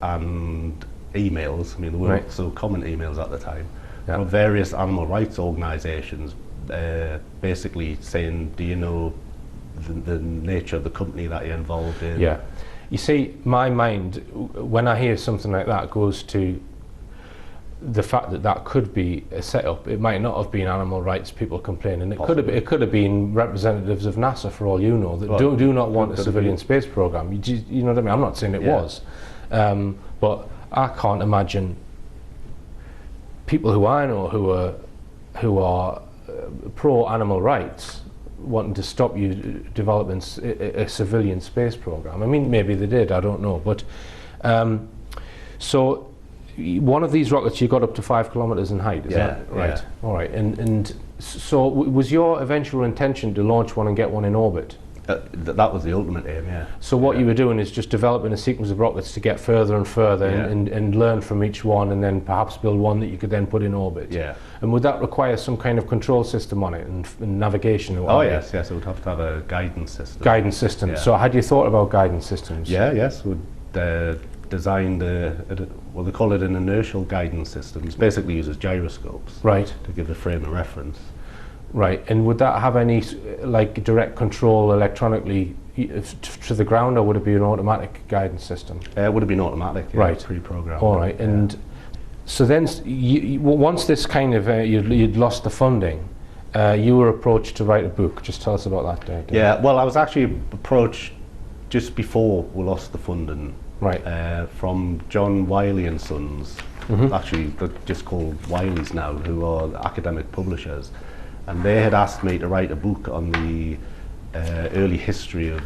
and emails. I mean, there weren't so common emails at the time. Yeah. From various animal rights organisations, basically saying, do you know the nature of the company that you're involved in? Yeah. You see, my mind, when I hear something like that, goes to the fact that that could be a setup. It might not have been animal rights people complaining. It could have been representatives of NASA, for all you know, that do not want a civilian space program. You know what I mean? I'm not saying it was, but I can't imagine people who I know who are pro animal rights wanting to stop you developing a civilian space program. I mean, maybe they did, I don't know. But so one of these rockets, you got up to 5 kilometers in height, is that right? Yeah. All right. And so was your eventual intention to launch one and get one in orbit? That was the ultimate aim, yeah. So what you were doing is just developing a sequence of rockets to get further and further and learn from each one, and then perhaps build one that you could then put in orbit. Yeah. And would that require some kind of control system on it and navigation? Oh yes, it would have to have a guidance system. Guidance system. Yeah. So had you thought about guidance systems? Yeah, yes. We'd designed well, they call it an inertial guidance system. It basically uses gyroscopes. Right. To give a frame of reference. Right, and would that have any like direct control electronically to the ground, or would it be an automatic guidance system? It would have been automatic, right? Pre-programmed. All right, and so then once this kind of you'd lost the funding, you were approached to write a book. Just tell us about that, Dave. Yeah, well, I was actually approached just before we lost the funding. Right. From John Wiley and Sons. Actually, they're just called Wileys now, who are academic publishers. And they had asked me to write a book on the early history of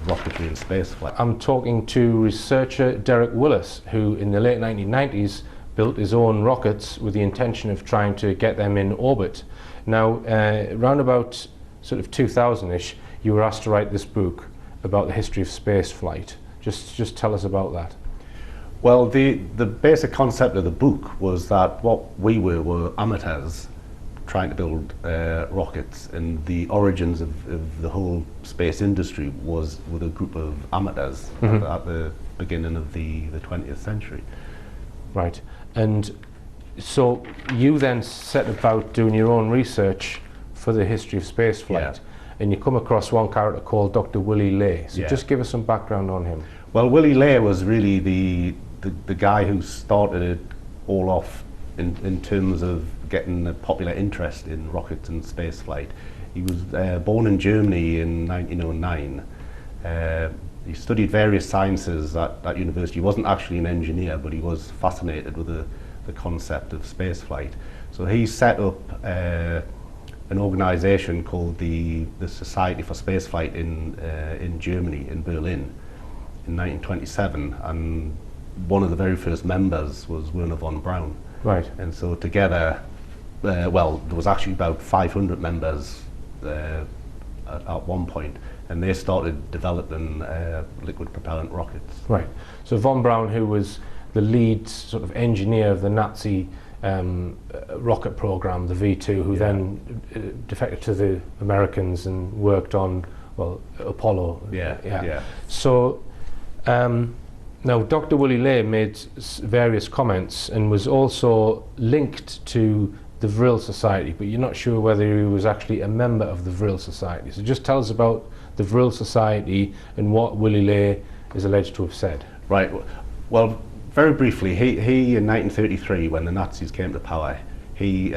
rocketry and spaceflight. I'm talking to researcher Derek Willis, who in the late 1990s built his own rockets with the intention of trying to get them in orbit. Now, around about sort of 2000-ish, you were asked to write this book about the history of spaceflight. Just tell us about that. Well, the basic concept of the book was that what we were amateurs trying to build rockets, and the origins of the whole space industry was with a group of amateurs at the beginning of the 20th century. Right, and so you then set about doing your own research for the history of spaceflight, and you come across one character called Dr. Willy Ley. So just give us some background on him. Well, Willy Ley was really the guy who started it all off in terms of getting a popular interest in rockets and spaceflight. He was born in Germany in 1909. He studied various sciences at university. He wasn't actually an engineer, but he was fascinated with the concept of spaceflight. So he set up an organization called the Society for Spaceflight in Germany, in Berlin, in 1927, and one of the very first members was Wernher von Braun. Right. And so together, well, there was actually about 500 members at one point, and they started developing liquid propellant rockets. Right. So von Braun, who was the lead sort of engineer of the Nazi rocket program, the V2, who then defected to the Americans and worked on, well, Apollo. Yeah. So now Dr. Willy Ley made various comments and was also linked to the Vril Society, but you're not sure whether he was actually a member of the Vril Society. So just tell us about the Vril Society and what Willy Ley is alleged to have said. Right. Well, very briefly, he in 1933, when the Nazis came to power, he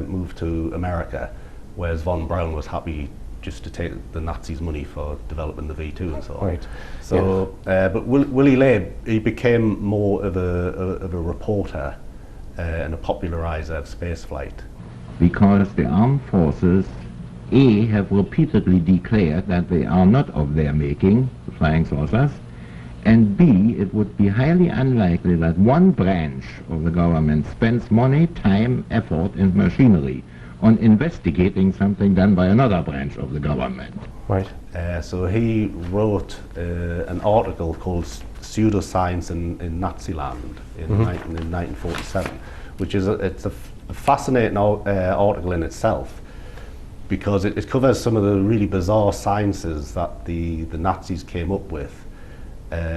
moved to America, whereas von Braun was happy just to take the Nazis' money for developing the V2 and so on. Right. So, but Willy Ley, he became more of a reporter and a popularizer of spaceflight. Because the armed forces, A, have repeatedly declared that they are not of their making, the flying saucers, and B, it would be highly unlikely that one branch of the government spends money, time, effort, and machinery on investigating something done by another branch of the government. Right. So he wrote an article called Pseudoscience in Naziland in 1947, which is it's a fascinating article in itself, because it covers some of the really bizarre sciences that the Nazis came up with,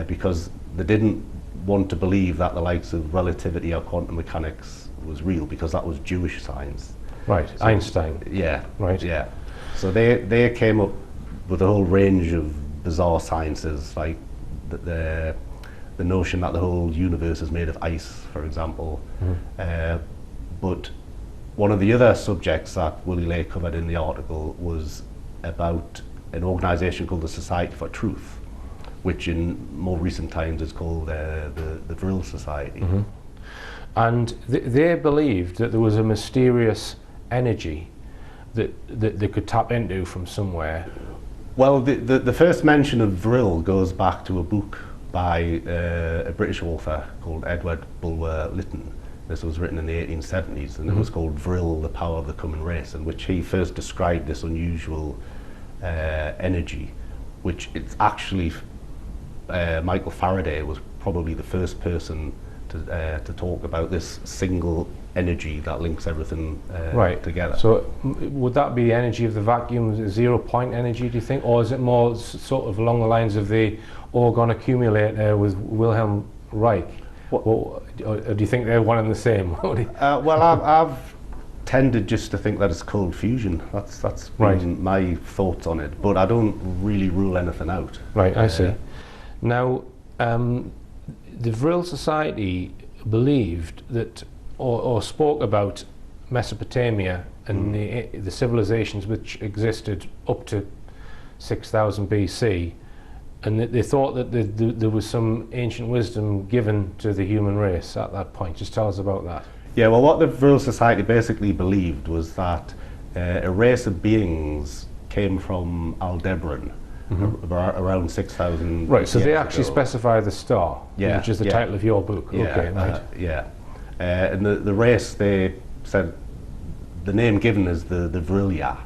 because they didn't want to believe that the likes of relativity or quantum mechanics was real, because that was Jewish science. Right, so Einstein. Yeah. Right. Yeah. So they came up with a whole range of bizarre sciences, like the notion that the whole universe is made of ice, for example. But one of the other subjects that Willie Lay covered in the article was about an organisation called the Society for Truth, which in more recent times is called the Vril Society. And they believed that there was a mysterious energy that they could tap into from somewhere. Well, the first mention of Vril goes back to a book by a British author called Edward Bulwer Lytton. This was written in the 1870s, and it was called Vril, the Power of the Coming Race, in which he first described this unusual energy, which it's actually Michael Faraday was probably the first person to talk about this single energy that links everything together. So would that be the energy of the vacuum, 0 point energy, do you think? Or is it more sort of along the lines of the orgon accumulator with Wilhelm Reich? Or do you think they're one and the same? Well, I've tended just to think that it's cold fusion. That's been my thoughts on it, but I don't really rule anything out. Right, I see. Now, the Vril Society believed that, or spoke about Mesopotamia and the civilizations which existed up to 6000 BC, and that they thought that there was some ancient wisdom given to the human race at that point. Just tell us about that. Yeah, well, what the Vril Society basically believed was that a race of beings came from Aldebaran around 6,000 Right, so they actually ago. specify the star, which is the title of your book. Yeah, okay, right. And the race, they said, the name given is the Vrilia,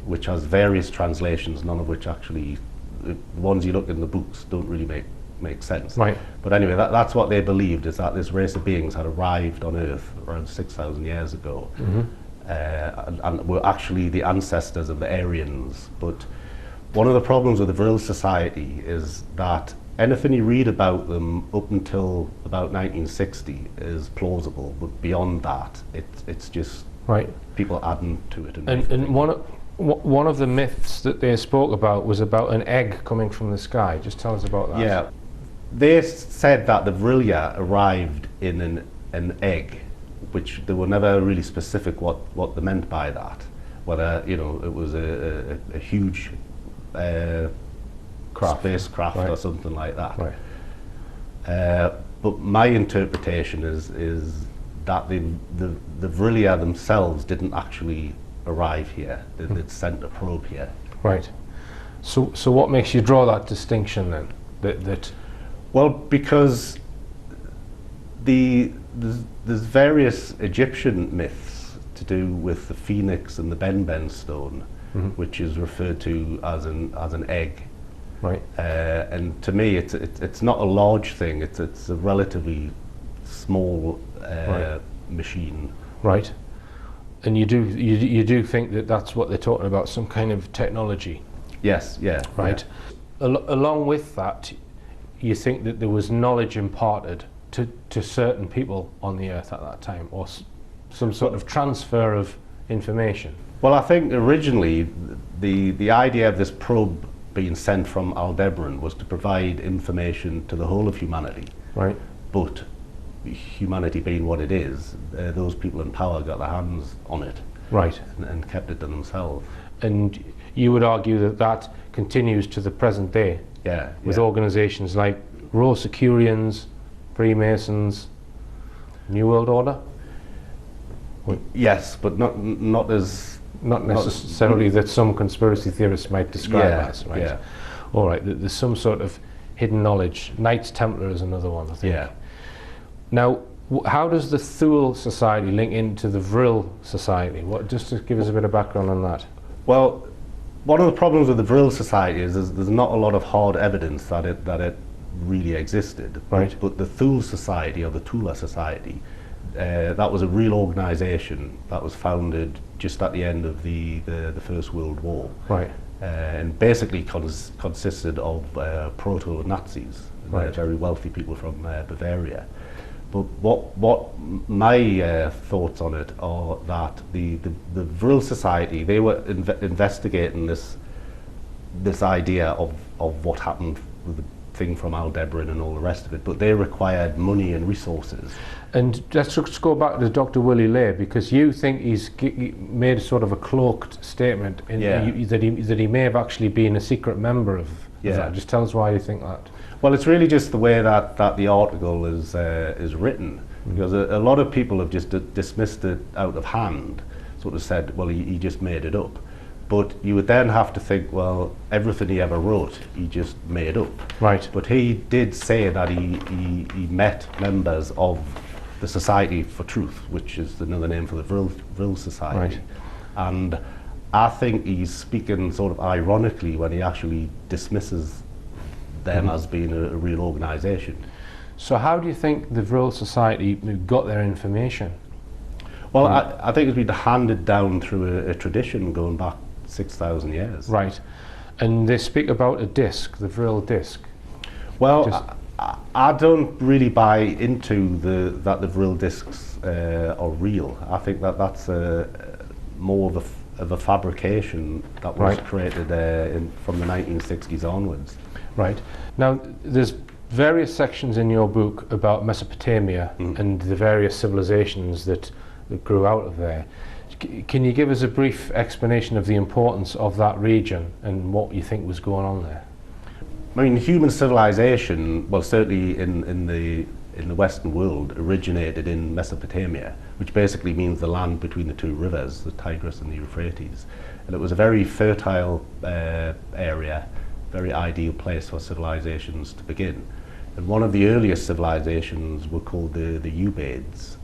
which has various translations, none of which actually, the ones you look in the books don't really make sense. Right. But anyway, that's what they believed, is that this race of beings had arrived on Earth around 6,000 years ago, and were actually the ancestors of the Aryans. But one of the problems with the Vril Society is that anything you read about them up until about 1960 is plausible, but beyond that, it's just people adding to it. And one of the myths that they spoke about was about an egg coming from the sky. Just tell us about that. Yeah, they said that the Vrilia arrived in an egg, which they were never really specific what they meant by that. Whether it was a huge spacecraft or something like that. Right. But my interpretation is that the Vrilia themselves didn't actually arrive here. They'd sent a probe here. Right. So what makes you draw that distinction then? Well, because there's various Egyptian myths to do with the phoenix and the Ben stone, which is referred to as an egg. Right. And to me, it's not a large thing. It's a relatively small machine. Right. And you do think that that's what they're talking about, some kind of technology? Yes. Yeah. Right. Yeah. Along with that, you think that there was knowledge imparted to certain people on the Earth at that time, or some sort of transfer of information? Well, I think originally the idea of this probe being sent from Aldebaran was to provide information to the whole of humanity. Right. But humanity being what it is, those people in power got their hands on it. Right. And kept it to themselves. And you would argue that continues to the present day? Yeah. With organisations like Rosicrucians, Freemasons, New World Order? Yes, but not necessarily that some conspiracy theorists might describe as, right? Yeah. All right, there's some sort of hidden knowledge. Knights Templar is another one, I think. Yeah. Now, how does the Thule Society link into the Vril Society? Just to give us a bit of background on that. Well, one of the problems with the Vril Society is there's not a lot of hard evidence that it really existed. Right. But the Thule Society, or the Tula Society, that was a real organisation that was founded just at the end of the First World War. Right. And basically consisted of proto-Nazis, Right. very wealthy people from Bavaria. But what my thoughts on it are that the Vril Society, they were investigating this idea of what happened with the thing from Aldebaran and all the rest of it, but they required money and resources. And let's just go back to Dr. Willie Lay, because you think he made sort of a cloaked statement that he may have actually been a secret member of that. Just tell us why you think that. Well, it's really just the way that the article is written, because a lot of people have just dismissed it out of hand, sort of said, well, he just made it up. But you would then have to think, well, everything he ever wrote, he just made up. Right. But he did say that he met members of the Society for Truth, which is another name for the Vril Society. Right. And I think he's speaking sort of ironically when he actually dismisses them as being a real organisation. So how do you think the Vril Society got their information? Well, I think it's been handed down through a tradition going back 6,000 years. Right. And they speak about a disc, the Vril disc. Well, I don't really buy into that the Vril discs are real. I think that's more of a fabrication that was created from the 1960s onwards. Right. Now, there's various sections in your book about Mesopotamia and the various civilizations that grew out of there. Can you give us a brief explanation of the importance of that region and what you think was going on there? I mean, human civilization, well, certainly in the Western world, originated in Mesopotamia, which basically means the land between the two rivers, the Tigris and the Euphrates. And it was a very fertile area, very ideal place for civilizations to begin. And one of the earliest civilizations were called the Ubaids.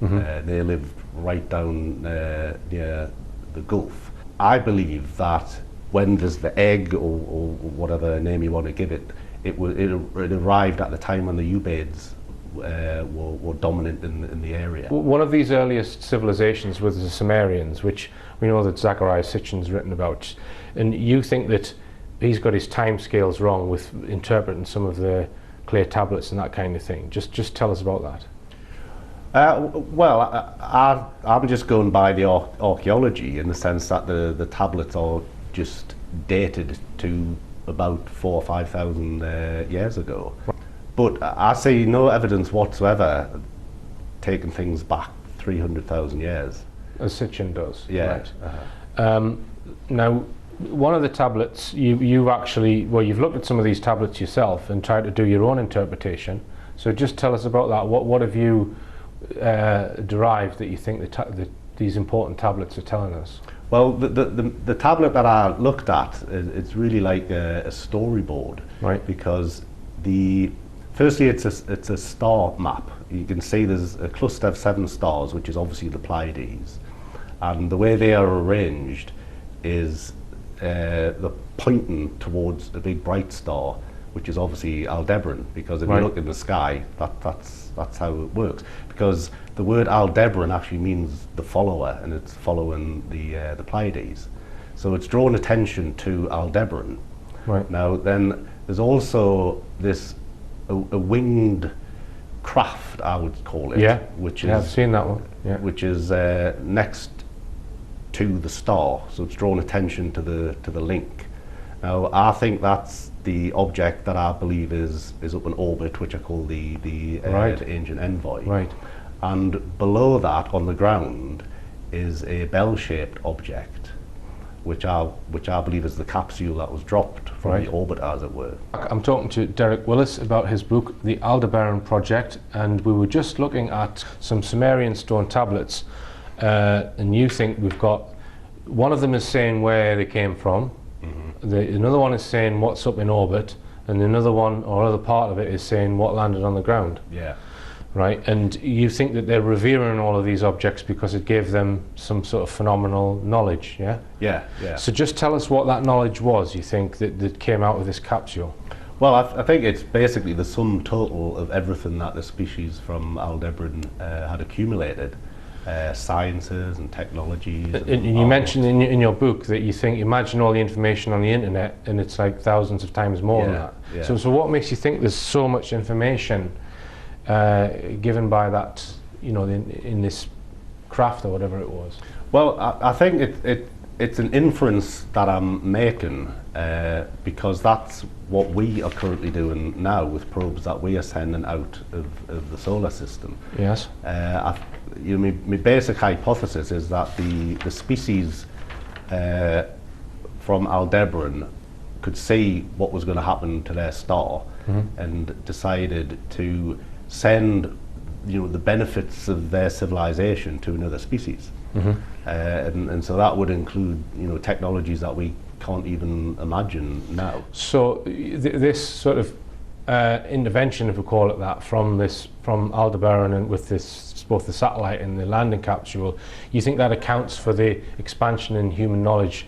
They lived right down near the Gulf. I believe that when there's the egg or whatever name you want to give it, it arrived at the time when the Ubaids were dominant in the area. One of these earliest civilizations was the Sumerians, which we know that Zachariah Sitchin's written about. And you think that he's got his time scales wrong with interpreting some of the clay tablets and that kind of thing. Just tell us about that. Well, I'm just going by the archaeology in the sense that the tablets are just dated to about 4,000 or 5,000 years ago. But I see no evidence whatsoever taking things back 300,000 years. As Sitchin does. Yeah. Right. Now, one of the tablets, you've looked at some of these tablets yourself and tried to do your own interpretation. So just tell us about that. What have you derived that you think these important tablets are telling us? Well, the tablet that I looked at, it's really like a storyboard, right? Because firstly it's a star map. You can see there's a cluster of 7 stars, which is obviously the Pleiades, and the way they are arranged is they're pointing towards a big bright star, which is obviously Aldebaran, because if you look in the sky, that's how it works. Because the word Aldebaran actually means the follower, and it's following the Pleiades. So it's drawn attention to Aldebaran. Right. Now then, there's also this a winged craft, I would call it. Yeah. Which I've seen that one. Yeah. Which is next to the star, so it's drawn attention to the link. Now I think that's the object that I believe is up in orbit, which I call the ancient envoy. Right. And below that, on the ground, is a bell-shaped object, which I believe is the capsule that was dropped from the orbit, as it were. I'm talking to Derek Willis about his book, The Aldebaran Project, and we were just looking at some Sumerian stone tablets, and you think we've got, one of them is saying where they came from, another one is saying what's up in orbit, and another one, or another part of it, is saying what landed on the ground. Yeah. Right, and you think that they're revering all of these objects because it gave them some sort of phenomenal knowledge, yeah? Yeah, yeah. So just tell us what that knowledge was, you think, that came out of this capsule. Well, I think it's basically the sum total of everything that the species from Aldebaran had accumulated. sciences and technologies. And you mentioned in your book that you think, imagine all the information on the internet, and it's like thousands of times more than that. Yeah. So what makes you think there's so much information given by that, you know, in this craft or whatever it was? Well, I think it's an inference that I'm making because that's what we are currently doing now with probes that we are sending out of the solar system. Yes. My basic hypothesis is that the species from Aldebaran could see what was going to happen to their star and decided to send, you know, the benefits of their civilization to another species. And so that would include, you know, technologies that we can't even imagine now. So this sort of intervention, if we call it that, from Aldebaran and with this, both the satellite and the landing capsule, you think that accounts for the expansion in human knowledge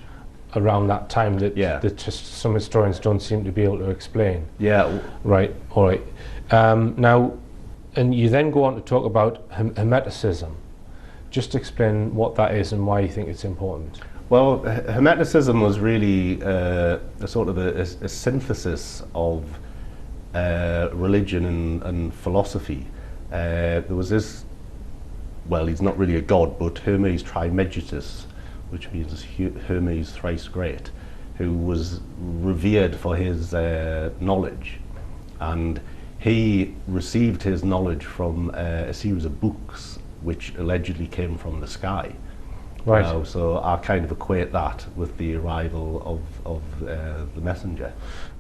around that time that just some historians don't seem to be able to explain? Yeah. Right. All right. Now, and you then go on to talk about hermeticism. Just explain what that is and why you think it's important. Well, hermeticism was really a sort of a synthesis of religion and philosophy. There was this, well, he's not really a god, but Hermes Trismegistus, which means Hermes thrice great, who was revered for his knowledge. And he received his knowledge from a series of books which allegedly came from the sky. Right. So I kind of equate that with the arrival of the messenger.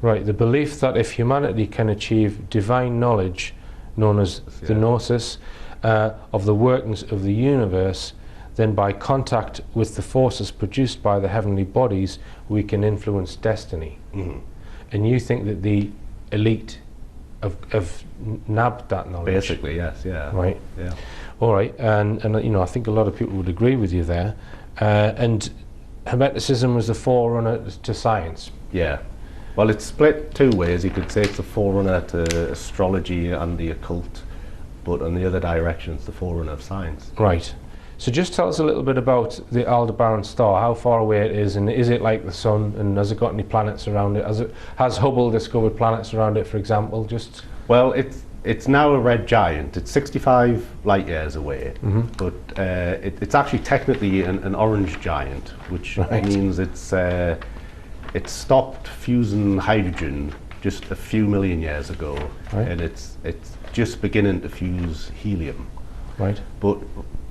Right, the belief that if humanity can achieve divine knowledge, known as the gnosis, of the workings of the universe, then by contact with the forces produced by the heavenly bodies, we can influence destiny. And you think that the elite have nabbed that knowledge? Basically, yes, yeah. Right. Yeah. All right, and you know, I think a lot of people would agree with you there. And hermeticism was the forerunner to science. Yeah. Well, it's split two ways. You could say it's the forerunner to astrology and the occult, but on the other direction, it's the forerunner of science. Right. So just tell us a little bit about the Aldebaran star, how far away it is, and is it like the sun, and has it got any planets around it? Has Hubble discovered planets around it, for example? Just well, it's now a red giant. It's 65 light years away, but it's actually technically an orange giant, which means it stopped fusing hydrogen just a few million years ago, and it's just beginning to fuse helium. Right. But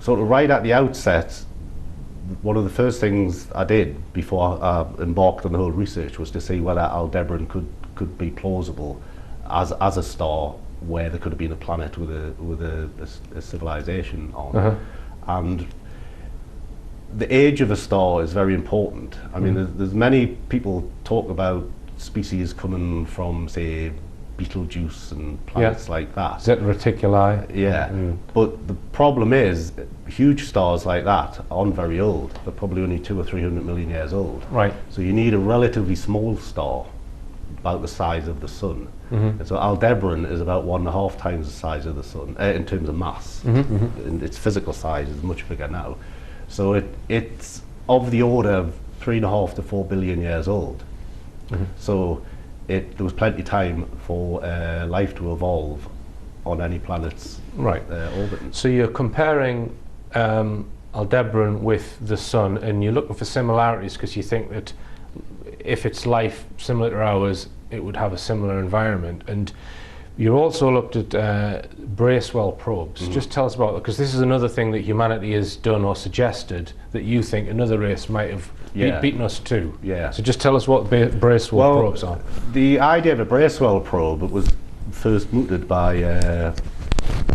sort of right at the outset, one of the first things I did before I embarked on the whole research was to see whether Aldebaran could be plausible as a star where there could have been a planet with a civilization on. And the age of a star is very important. I mean, there's many people talk about species coming from, say, Betelgeuse and planets like that. Zeta Reticuli. Yeah, but the problem is, huge stars like that aren't very old. They're probably only 200 or 300 million years old. Right. So you need a relatively small star, about the size of the sun. And so Aldebaran is about 1.5 times the size of the sun in terms of mass. And its physical size is much bigger now. So it's of the order of 3.5 to 4 billion years old. So there was plenty of time for life to evolve on any planets orbiting. So you're comparing Aldebaran with the sun, and you're looking for similarities because you think that if it's life similar to ours, it would have a similar environment. And you also looked at Bracewell probes. Just tell us about that, because this is another thing that humanity has done or suggested that you think another race might have beaten us to. Yeah. So just tell us what Bracewell probes are. The idea of a Bracewell probe was first mooted by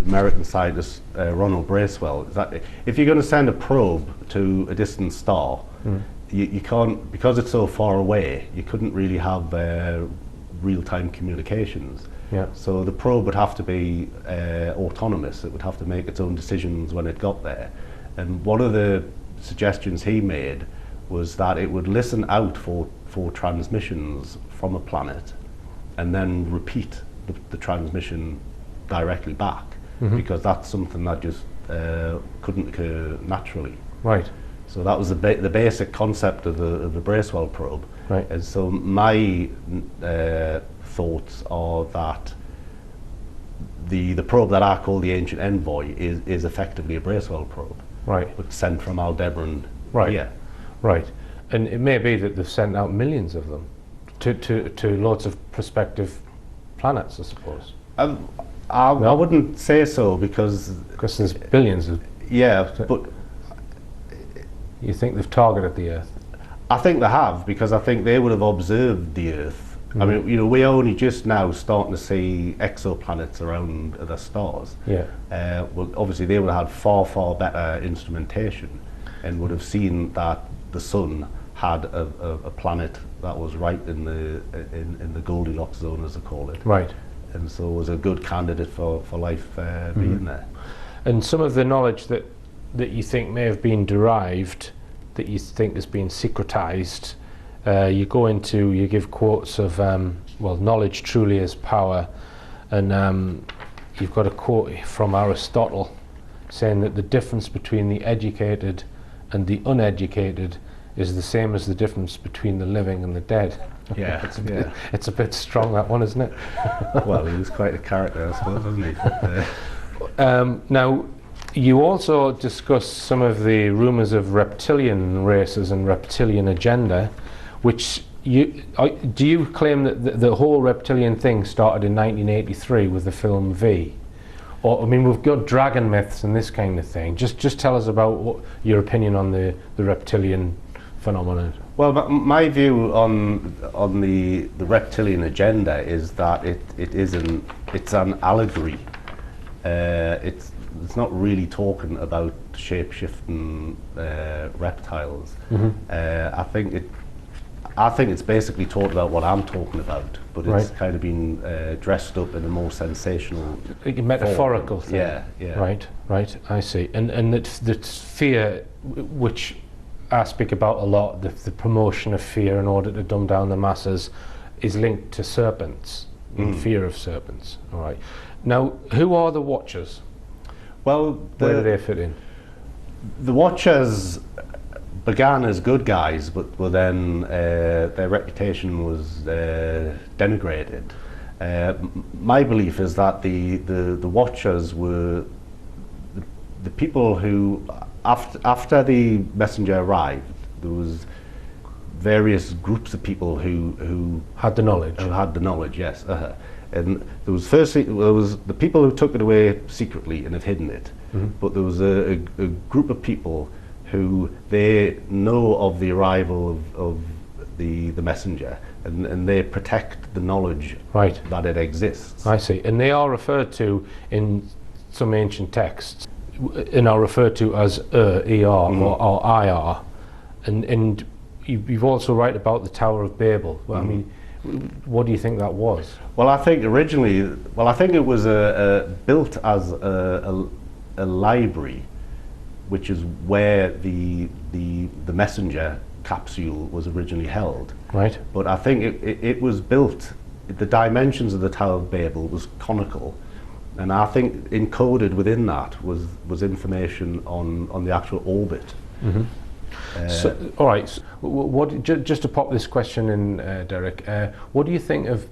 American scientist Ronald Bracewell. Is that if you're going to send a probe to a distant star, you can't, because it's so far away, you couldn't really have real-time communications. Yeah. So the probe would have to be autonomous. It would have to make its own decisions when it got there. And one of the suggestions he made was that it would listen out for transmissions from a planet and then repeat the transmission directly back, because that's something that just couldn't occur naturally. Right. So that was the basic concept of the Bracewell probe. Right. And so my thoughts are that the probe that I call the Ancient Envoy is effectively a Bracewell probe. Right. But sent from Aldebaran. Right. Yeah. Right. And it may be that they've sent out millions of them to lots of prospective planets, I suppose. I wouldn't say so because there's billions of... Yeah, but... You think they've targeted the Earth? I think they have, because I think they would have observed the Earth. I mean, you know, we're only just now starting to see exoplanets around other stars. Yeah. Well, obviously they would have had far, far better instrumentation and would have seen that the sun had a planet that was right in the Goldilocks zone, as they call it. Right. And so it was a good candidate for life being there. And some of the knowledge that you think may have been derived, that you think has been secretized, you give quotes of, well, knowledge truly is power, and you've got a quote from Aristotle saying that the difference between the educated and the uneducated is the same as the difference between the living and the dead. Yeah, it's a bit strong, that one, isn't it? Well, he was quite a character, I suppose, wasn't he? Now, you also discuss some of the rumours of reptilian races and reptilian agenda, which do you claim that the whole reptilian thing started in 1983 with the film V? Or, I mean, we've got dragon myths and this kind of thing. Just tell us about your opinion on the reptilian phenomenon. Well, my view on the reptilian agenda is that it's an allegory. It's not really talking about shape-shifting reptiles. I think it's basically talking about what I'm talking about, but it's kind of been dressed up in a more sensational, metaphorical thing. Yeah. Right. I see. And that fear, which I speak about a lot, the promotion of fear in order to dumb down the masses, is linked to serpents, and fear of serpents. All right. Now, who are the Watchers? Well, where do they fit in? The Watchers began as good guys, but then their reputation was denigrated. My belief is that the Watchers were the people who, after the messenger arrived, there was various groups of people who had the knowledge. Who had the knowledge, yes. And there was the people who took it away secretly and have hidden it. But there was a group of people who they know of the arrival of the messenger, and they protect the knowledge that it exists. I see. And they are referred to in some ancient texts, and are referred to as ER or IR. And you've also write about the Tower of Babel. Well, I mean, what do you think that was? Well, I think originally, it was built as a library, which is where the messenger capsule was originally held. Right. But I think it was built, the dimensions of the Tower of Babel was conical, and I think encoded within that was information on the actual orbit. So, all right. Just to pop this question in, Derek, what do you think of